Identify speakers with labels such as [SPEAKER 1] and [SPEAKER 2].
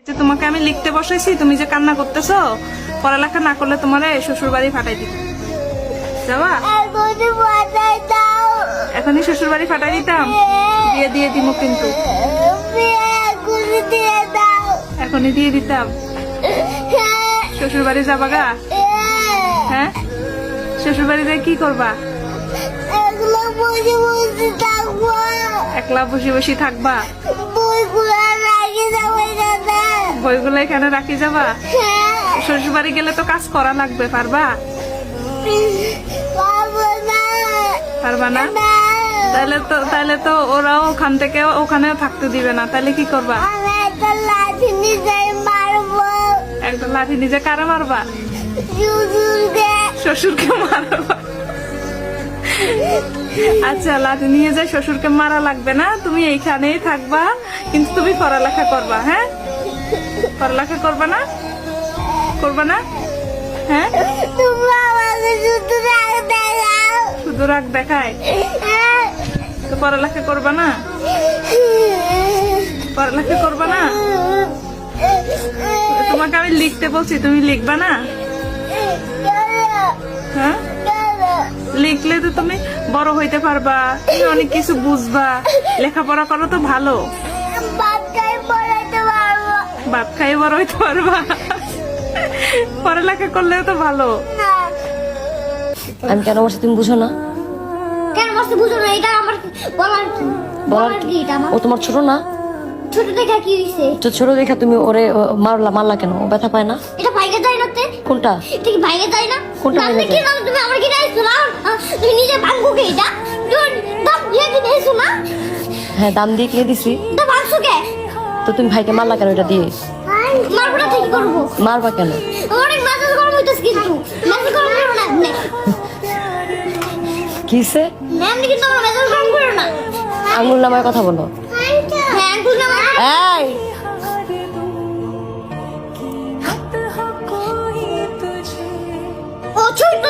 [SPEAKER 1] যে তোমাকে আমি লিখতে বসাইছি, তুমি যে কান্না করতেছো, পড়ালেখা না করলে তোমার শ্বশুর বাড়ি ফাটাই দিব। যাবা? এখনই শ্বশুর বাড়ি ফাটাই দিতাম। দিয়ে দিব কিন্তু এখনই দিয়ে দিতাম। শ্বশুর বাড়ি যাবা গা? হ্যাঁ, শ্বশুর বাড়ি যাই কি করবা? একলা বসে বসে থাকবা? বইগুলো এখানে রাখি যাবা? শ্বশুর বাড়ি গেলে তো কাজ করা লাগবে, পারবা? পারবা না? তাহলে তো ওরাও ওখান থেকে ওখানেও থাকতে দিবে না, তাহলে কি করবা? একটা লাঠি নিজে কারে মারবা? শ্বশুরকে মারবা? আচ্ছা, লাঠি নিয়ে যায় শ্বশুরকে মারা লাগবে না, তুমি এইখানেই থাকবা, কিন্তু তুমি পড়ালেখা করবা। হ্যাঁ, পড়ালেখা করবা না? করবা না? হ্যাঁ, শুধু রাগ দেখায় তো পড়ালেখা করবা না? পড়ালেখা করবা না? তোমাকে আমি লিখতে বলছি, তুমি লিখবা না? হ্যাঁ, লিখলে তো তুমি বড় হইতে পারবা, তুমি অনেক কিছু বুঝবা। লেখাপড়া করো তো ভালো, ভাত খাই বড় হইতে পারবা। পড়ালেখা করলেও তো ভালো।
[SPEAKER 2] আমি কেন বলছি তুমি বুঝো না?
[SPEAKER 3] কেন বলছি বুঝো না? এটা আমার বলার কি? এটা আমার
[SPEAKER 2] ও তোমার ছোট না?
[SPEAKER 3] ছোট দেখা কি হইছে?
[SPEAKER 2] তো ছোট দেখা তুমি ওরে মারলা কেন? ও ব্যথা পায় না?
[SPEAKER 3] এটা ভাইগে যায় না?
[SPEAKER 2] কোনটা?
[SPEAKER 3] এটা কি ভাইগে যায় না?
[SPEAKER 2] কোনটা
[SPEAKER 3] না,
[SPEAKER 2] ভাইগে
[SPEAKER 3] কি
[SPEAKER 2] যায়?
[SPEAKER 3] না, তুমি আমার কি নাইছো না? তুমি নিজে ভাঙবো কে এটা? তুমি দাম দিয়ে কি নাইছো না?
[SPEAKER 2] হ্যাঁ, দাম দিয়ে কিনে দিছি।
[SPEAKER 3] তা ভাঙছো কে?
[SPEAKER 2] তো তুমি ভাইকে মারলা কেন এটা দিয়ে?
[SPEAKER 3] মারবো না, ঠিক করবো।
[SPEAKER 2] মারবা কেন?
[SPEAKER 3] অনেক মেজাজ গরম হইতেছে, কিন্তু মেজাজ গরম করো না।
[SPEAKER 2] কিসে?
[SPEAKER 3] ম্যাম কিন্তু আমার মেজাজ গরম করো না।
[SPEAKER 2] আঙুল নামায় কথা বলো।
[SPEAKER 3] হ্যাঁ, আঙ্গুল নামা।
[SPEAKER 2] এই
[SPEAKER 3] ও ছোট